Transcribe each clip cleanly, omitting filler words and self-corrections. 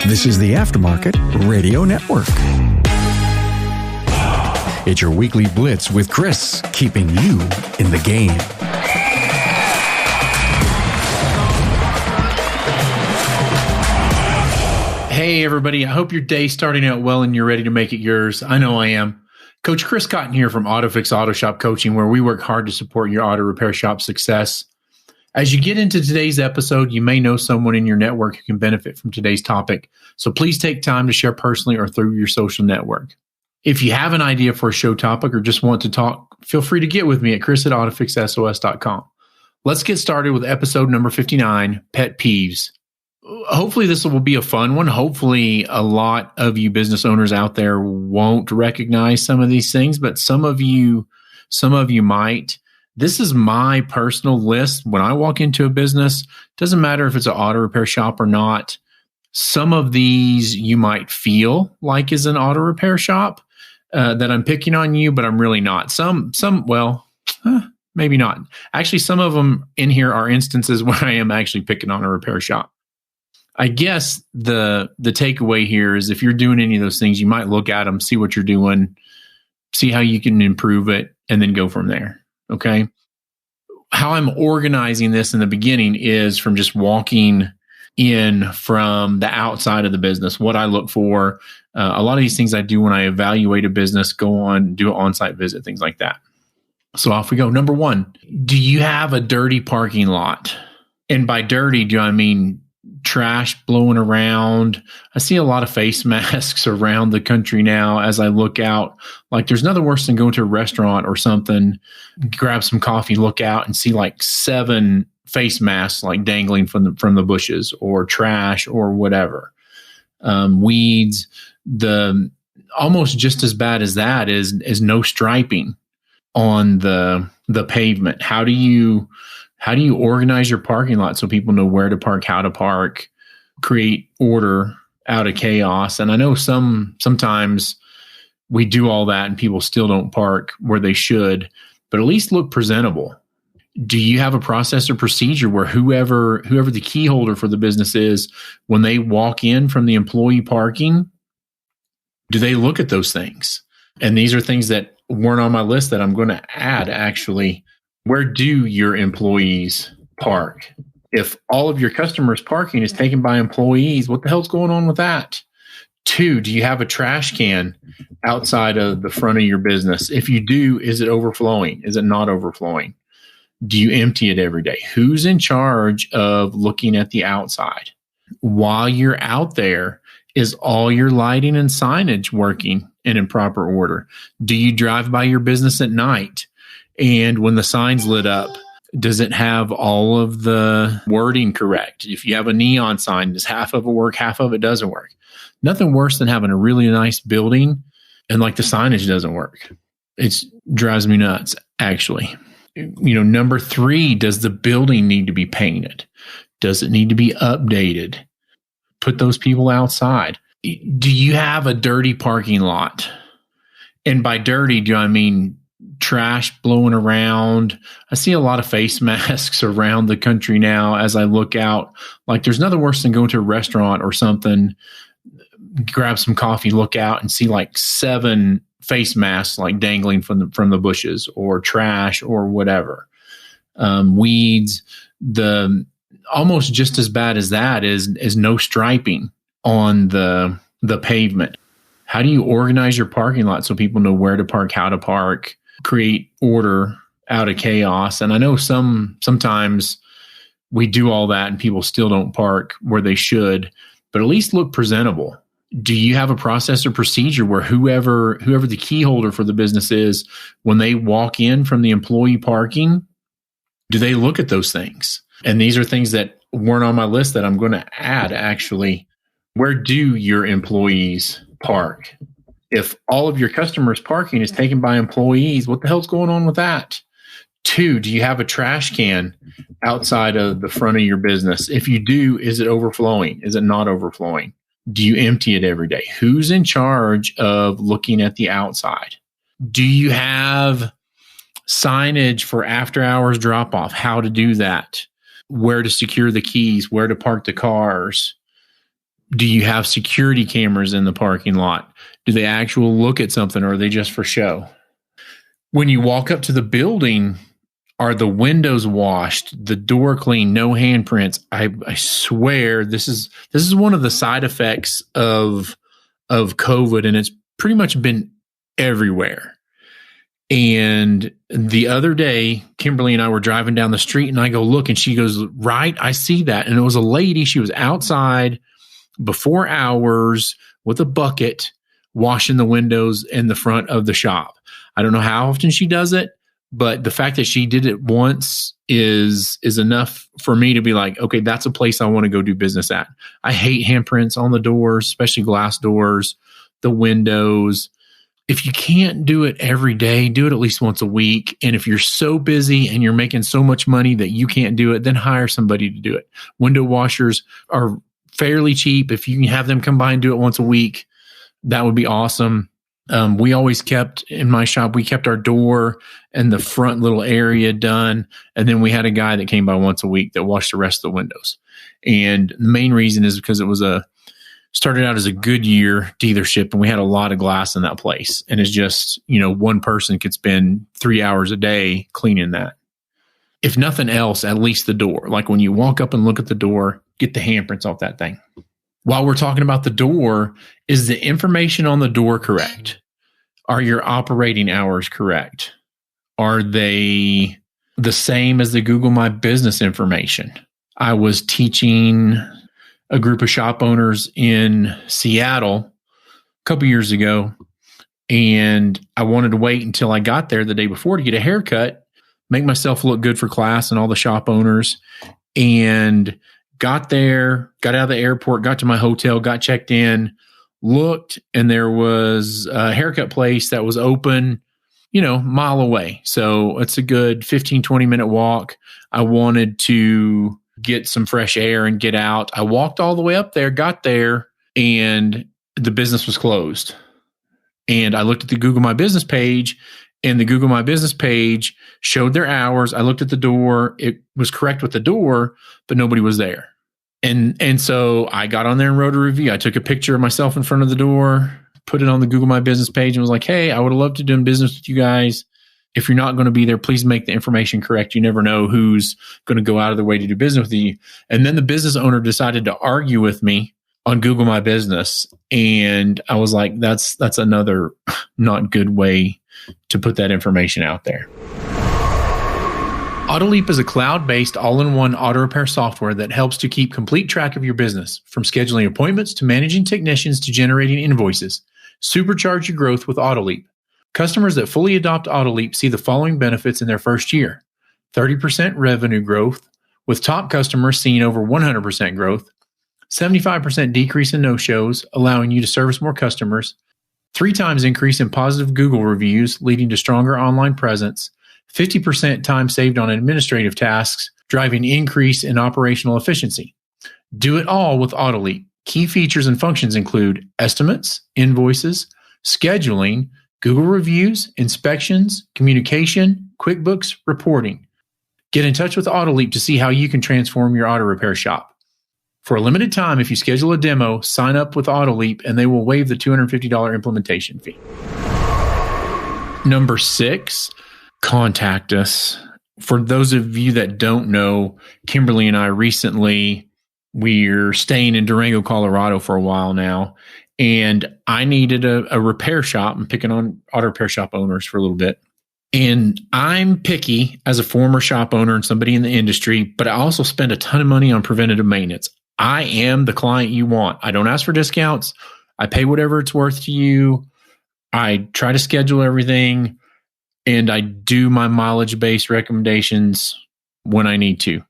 This is the Aftermarket Radio Network. It's your weekly blitz with Chris, keeping you in the game. Hey, everybody. I hope your day's starting out well and you're ready to make it yours. I know I am. Coach Chris Cotton here from AutoFix-Auto Shop Coaching, where we work hard to support your auto repair shop success. As you get into today's episode, you may know someone in your network who can benefit from today's topic. So please take time to share personally or through your social network. If you have an idea for a show topic or just want to talk, feel free to get with me at chris@autofixsos.com. Let's get started with episode number 59, Pet Peeves. Hopefully this will be a fun one. Hopefully a lot of you business owners out there won't recognize some of these things, but some of you might. This is my personal list. When I walk into a business, doesn't matter if it's an auto repair shop or not. Some of these you might feel like is an auto repair shop that I'm picking on you, but I'm really not. Maybe not. Actually, some of them in here are instances where I am actually picking on a repair shop. I guess the takeaway here is if you're doing any of those things, you might look at them, see what you're doing, see how you can improve it, and then go from there. Okay. How I'm organizing this in the beginning is from just walking in from the outside of the business, what I look for. A lot of these things I do when I evaluate a business, go on, do an on-site visit, things like that. So off we go. Number one, do you have a dirty parking lot? And by dirty, do I mean trash blowing around? I see a lot of face masks around the country now as I look out. Like there's nothing worse than going to a restaurant or something, grab some coffee, look out and see like 7 face masks like dangling from the bushes, or trash or whatever. Weeds. The almost just as bad as that is no striping on the pavement. How do you organize your parking lot so people know where to park, how to park, create order out of chaos? And I know sometimes we do all that and people still don't park where they should, but at least look presentable. Do you have a process or procedure where whoever the key holder for the business is, when they walk in from the employee parking, do they look at those things? And these are things that weren't on my list that I'm going to add actually. Where do your employees park? If all of your customers' parking is taken by employees, what the hell's going on with that? 2, do you have a trash can outside of the front of your business? If you do, is it overflowing? Is it not overflowing? Do you empty it every day? Who's in charge of looking at the outside? While you're out there, is all your lighting and signage working and in proper order? Do you drive by your business at night? And when the sign's lit up, does it have all of the wording correct? If you have a neon sign, does half of it work, half of it doesn't work? Nothing worse than having a really nice building and like the signage doesn't work. It drives me nuts, actually. Number 3, does the building need to be painted? Does it need to be updated? Put those people outside. Do you have a dirty parking lot? And by dirty, do I mean trash blowing around? I see a lot of face masks around the country now as I look out. Like there's nothing worse than going to a restaurant or something, grab some coffee, look out and see like 7 face masks like dangling from the bushes, or trash or whatever. Weeds. The almost just as bad as that is no striping on the pavement. How do you organize your parking lot so people know where to park, how to park, create order out of chaos? And I know sometimes we do all that and people still don't park where they should, but at least look presentable. Do you have a process or procedure where whoever the key holder for the business is, when they walk in from the employee parking, do they look at those things? And these are things that weren't on my list that I'm going to add actually. Where do your employees park? If all of your customers' parking is taken by employees, what the hell's going on with that? 2, do you have a trash can outside of the front of your business? If you do, is it overflowing? Is it not overflowing? Do you empty it every day? Who's in charge of looking at the outside? Do you have signage for after hours drop off? How to do that? Where to secure the keys? Where to park the cars? Do you have security cameras in the parking lot? Do they actually look at something, or are they just for show? When you walk up to the building, are the windows washed, the door clean, no handprints? I swear this is one of the side effects of COVID, and it's pretty much been everywhere. And the other day, Kimberly and I were driving down the street, and I go look, and she goes, right, I see that. And it was a lady. She was outside before hours with a bucket washing the windows in the front of the shop. I don't know how often she does it, but the fact that she did it once is enough for me to be like, okay, that's a place I want to go do business at. I hate handprints on the doors, especially glass doors, the windows. If you can't do it every day, do it at least once a week. And if you're so busy and you're making so much money that you can't do it, then hire somebody to do it. Window washers are fairly cheap. If you can have them come by and do it once a week, that would be awesome. We always kept, in my shop, we kept our door and the front little area done. And then we had a guy that came by once a week that washed the rest of the windows. And the main reason is because it was started out as a Goodyear dealership, and we had a lot of glass in that place. And it's just, one person could spend 3 hours a day cleaning that. If nothing else, at least the door. Like when you walk up and look at the door, get the handprints off that thing. While we're talking about the door, is the information on the door correct? Are your operating hours correct? Are they the same as the Google My Business information? I was teaching a group of shop owners in Seattle a couple years ago, and I wanted to wait until I got there the day before to get a haircut, make myself look good for class and all the shop owners, and got there, got out of the airport, got to my hotel, got checked in, looked, and there was a haircut place that was open, mile away. So it's a good 15, 20-minute walk. I wanted to get some fresh air and get out. I walked all the way up there, got there, and the business was closed. And I looked at the Google My Business page, and the Google My Business page showed their hours. I looked at the door. It was correct with the door, but nobody was there. And so I got on there and wrote a review. I took a picture of myself in front of the door, put it on the Google My Business page, and was like, hey, I would have loved to do business with you guys. If you're not going to be there, please make the information correct. You never know who's going to go out of their way to do business with you. And then the business owner decided to argue with me on Google My Business. And I was like, that's another not good way to put that information out there. AutoLeap is a cloud-based all-in-one auto repair software that helps to keep complete track of your business, from scheduling appointments to managing technicians to generating invoices. Supercharge your growth with AutoLeap. Customers that fully adopt AutoLeap see the following benefits in their first year: 30% revenue growth, with top customers seeing over 100% growth, 75% decrease in no-shows, allowing you to service more customers, 3 times increase in positive Google reviews, leading to stronger online presence, 50% time saved on administrative tasks, driving increase in operational efficiency. Do it all with AutoLeap. Key features and functions include estimates, invoices, scheduling, Google reviews, inspections, communication, QuickBooks, reporting. Get in touch with AutoLeap to see how you can transform your auto repair shop. For a limited time, if you schedule a demo, sign up with AutoLeap and they will waive the $250 implementation fee. Number 6, contact us. For those of you that don't know, Kimberly and I we're staying in Durango, Colorado for a while now, and I needed a repair shop. I'm picking on auto repair shop owners for a little bit. And I'm picky as a former shop owner and somebody in the industry, but I also spend a ton of money on preventative maintenance. I am the client you want. I don't ask for discounts. I pay whatever it's worth to you. I try to schedule everything, and I do my mileage-based recommendations when I need to.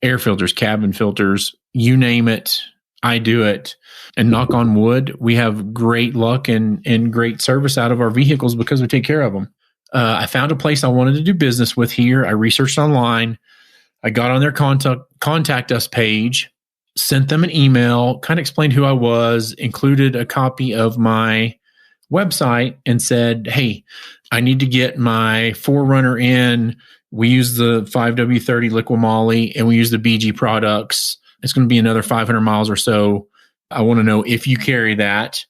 Air filters, cabin filters, you name it, I do it. And knock on wood, we have great luck and great service out of our vehicles because we take care of them. I found a place I wanted to do business with here. I researched online. I got on their contact us page, sent them an email, kind of explained who I was, included a copy of my website, and said, hey, I need to get my 4Runner in. We use the 5W30 liquid moly, and we use the BG products. It's going to be another 500 miles or so. I want to know if you carry that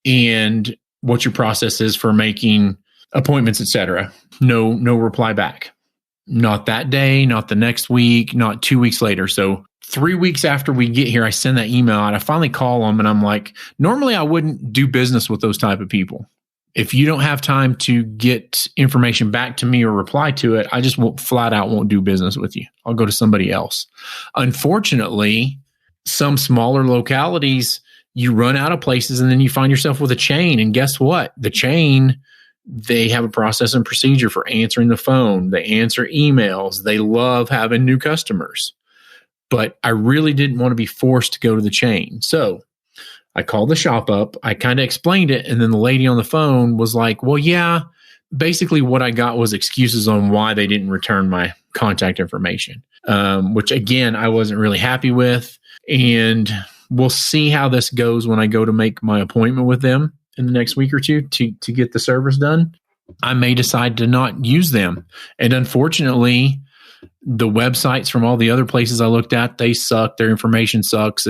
and what your process is for making appointments, etc. No reply back. Not that day, not the next week, not 2 weeks later. So 3 weeks after we get here, I send that email out. I finally call them and I'm like, normally I wouldn't do business with those type of people. If you don't have time to get information back to me or reply to it, I just flat out won't do business with you. I'll go to somebody else. Unfortunately, some smaller localities, you run out of places and then you find yourself with a chain. And guess what? The chain, they have a process and procedure for answering the phone. They answer emails. They love having new customers. But I really didn't want to be forced to go to the chain. So I called the shop up. I kind of explained it. And then the lady on the phone was like, well, yeah, basically what I got was excuses on why they didn't return my contact information, which again, I wasn't really happy with. And we'll see how this goes when I go to make my appointment with them in the next week or two to get the service done. I may decide to not use them. And unfortunately, the websites from all the other places I looked at, they suck. Their information sucks.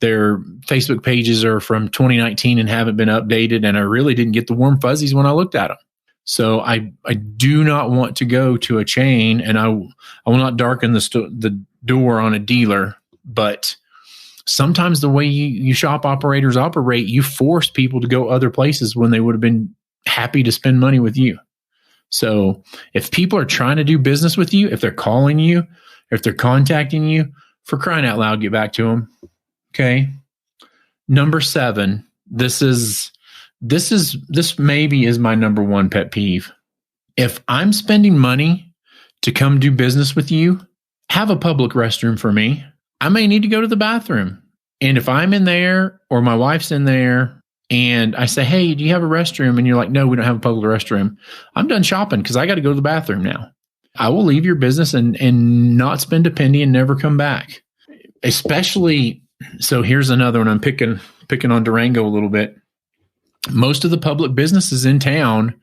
Their Facebook pages are from 2019 and haven't been updated. And I really didn't get the warm fuzzies when I looked at them. So I do not want to go to a chain, and I will not darken the door on a dealer. But sometimes the way you shop operators operate, you force people to go other places when they would have been happy to spend money with you. So if people are trying to do business with you, if they're calling you, if they're contacting you, for crying out loud, get back to them. Okay. Number 7, this maybe is my number 1 pet peeve. If I'm spending money to come do business with you, have a public restroom for me. I may need to go to the bathroom. And if I'm in there or my wife's in there and I say, hey, do you have a restroom? And you're like, no, we don't have a public restroom. I'm done shopping because I got to go to the bathroom now. I will leave your business and not spend a penny and never come back. Especially, so here's another one. I'm picking on Durango a little bit. Most of the public businesses in town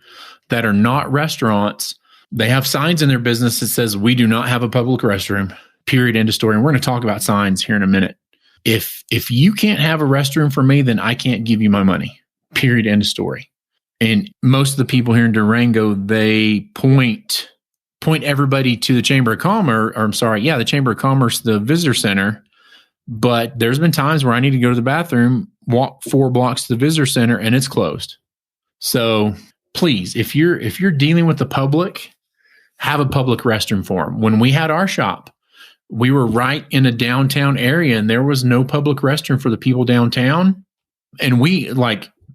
that are not restaurants, they have signs in their business that says, we do not have a public restroom, period, end of story. And we're going to talk about signs here in a minute. If you can't have a restroom for me, then I can't give you my money, period, end of story. And most of the people here in Durango, they point everybody to the Chamber of Commerce, the Chamber of Commerce, the visitor center. But there's been times where I need to go to the bathroom, walk 4 blocks to the visitor center, and it's closed. So please, if you're dealing with the public, have a public restroom for them. When we had our shop, we were right in a downtown area and there was no public restroom for the people downtown. And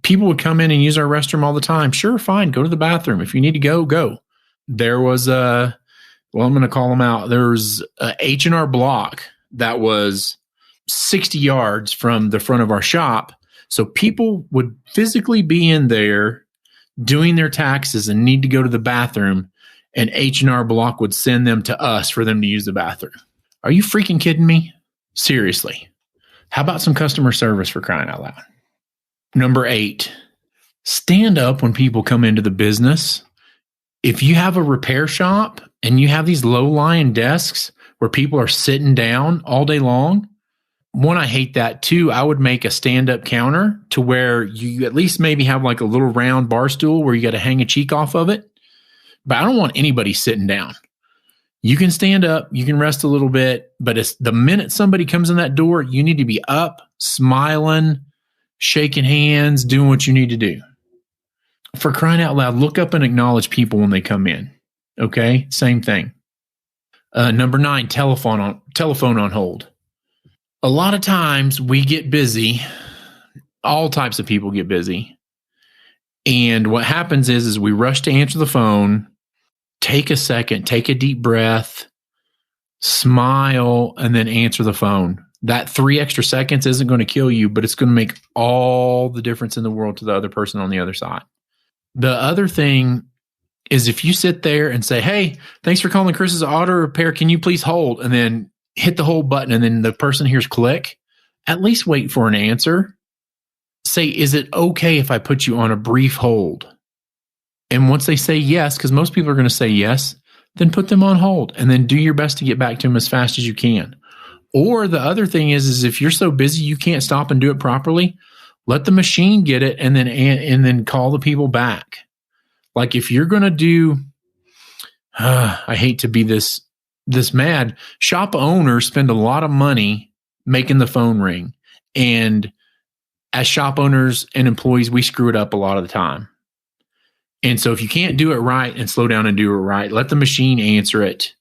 people would come in and use our restroom all the time. Sure, fine, go to the bathroom. If you need to go, go. There was I'm going to call them out. There's a H&R Block that was 60 yards from the front of our shop. So people would physically be in there doing their taxes and need to go to the bathroom, and H&R Block would send them to us for them to use the bathroom. Are you freaking kidding me? Seriously. How about some customer service, for crying out loud? Number 8, stand up when people come into the business. If you have a repair shop and you have these low-lying desks where people are sitting down all day long, one, I hate that. 2, I would make a stand-up counter to where you at least maybe have like a little round bar stool where you got to hang a cheek off of it. But I don't want anybody sitting down. You can stand up, you can rest a little bit, but it's the minute somebody comes in that door, you need to be up, smiling, shaking hands, doing what you need to do. For crying out loud, look up and acknowledge people when they come in. Okay, same thing. Number 9, telephone on hold. A lot of times we get busy. All types of people get busy. And what happens is we rush to answer the phone, take a second, take a deep breath, smile, and then answer the phone. That 3 extra seconds isn't going to kill you, but it's going to make all the difference in the world to the other person on the other side. The other thing is if you sit there and say, hey, thanks for calling Chris's Auto Repair. Can you please hold? And then hit the hold button and then the person hears click, at least wait for an answer. Say, is it okay if I put you on a brief hold? And once they say yes, because most people are going to say yes, then put them on hold and then do your best to get back to them as fast as you can. Or the other thing is if you're so busy you can't stop and do it properly, let the machine get it and then call the people back. Like if you're going to do, I hate to be this mad, shop owners spend a lot of money making the phone ring. And as shop owners and employees, we screw it up a lot of the time. And so if you can't do it right and slow down and do it right, let the machine answer it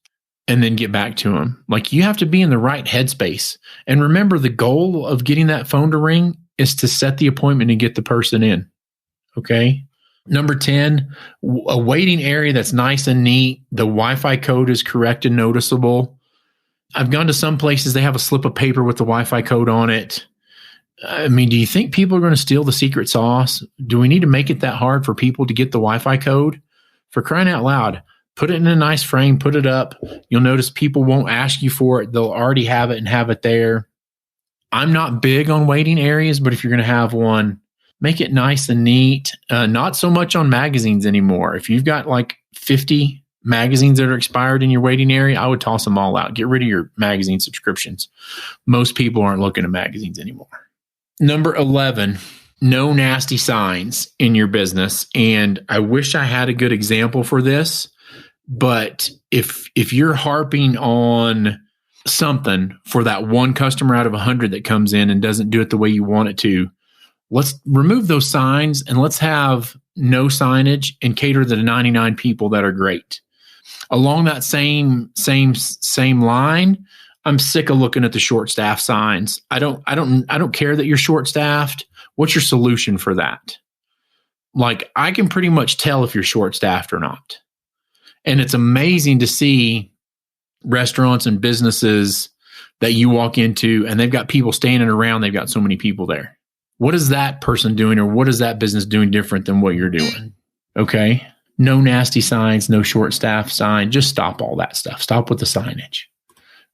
and then get back to them. Like you have to be in the right headspace. And remember, the goal of getting that phone to ring is to set the appointment and get the person in. Okay. Number 10, a waiting area that's nice and neat. The Wi-Fi code is correct and noticeable. I've gone to some places, they have a slip of paper with the Wi-Fi code on it. I mean, do you think people are going to steal the secret sauce? Do we need to make it that hard for people to get the Wi-Fi code? For crying out loud, put it in a nice frame, put it up. You'll notice people won't ask you for it. They'll already have it and have it there. I'm not big on waiting areas, but if you're going to have one, make it nice and neat. Not so much on magazines anymore. If you've got like 50 magazines that are expired in your waiting area, I would toss them all out. Get rid of your magazine subscriptions. Most people aren't looking at magazines anymore. Number 11, no nasty signs in your business. And I wish I had a good example for this, but if you're harping on something for that one customer out of 100 that comes in and doesn't do it the way you want it to, let's remove those signs and let's have no signage and cater to the 99 people that are great. Along that same line, I'm sick of looking at the short staff signs. I don't care that you're short staffed. What's your solution for that? Like I can pretty much tell if you're short staffed or not. And it's amazing to see restaurants and businesses that you walk into and they've got people standing around. They've got so many people there. What is that person doing or what is that business doing different than what you're doing? Okay. No nasty signs, no short staff sign. Just stop all that stuff. Stop with the signage.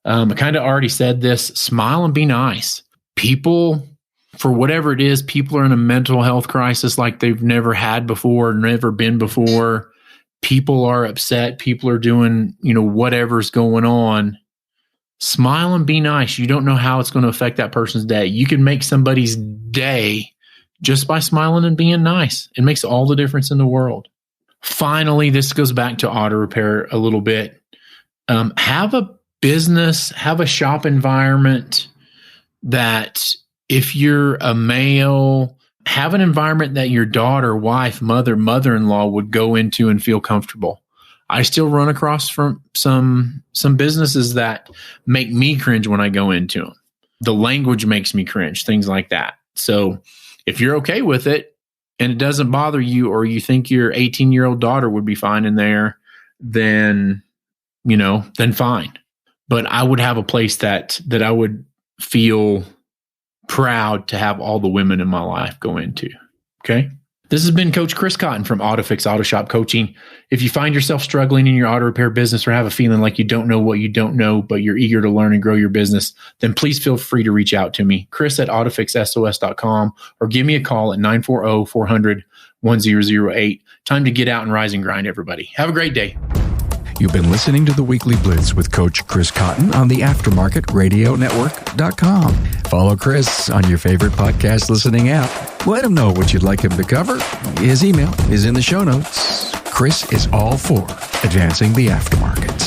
I kind of already said this. Smile and be nice. People, for whatever it is, people are in a mental health crisis like they've never had before, never been before. People are upset. People are doing, whatever's going on. Smile and be nice. You don't know how it's going to affect that person's day. You can make somebody's day just by smiling and being nice. It makes all the difference in the world. Finally, this goes back to auto repair a little bit. Have a business, have a shop environment that if you're a male, have an environment that your daughter, wife, mother-in-law would go into and feel comfortable. I still run across from some businesses that make me cringe when I go into them. The language makes me cringe, things like that. So if you're okay with it and it doesn't bother you or you think your 18-year-old daughter would be fine in there, then fine. But I would have a place that I would feel proud to have all the women in my life go into. Okay. This has been Coach Chris Cotton from AutoFix-Auto Shop Coaching. If you find yourself struggling in your auto repair business or have a feeling like you don't know what you don't know, but you're eager to learn and grow your business, then please feel free to reach out to me, Chris@AutoFixSOS.com, or give me a call at 940-400-1008. Time to get out and rise and grind, everybody. Have a great day. You've been listening to the Weekly Blitz with Coach Chris Cotton on the AftermarketRadioNetwork.com. Follow Chris on your favorite podcast listening app. Let him know what you'd like him to cover. His email is in the show notes. Chris is all for advancing the aftermarket.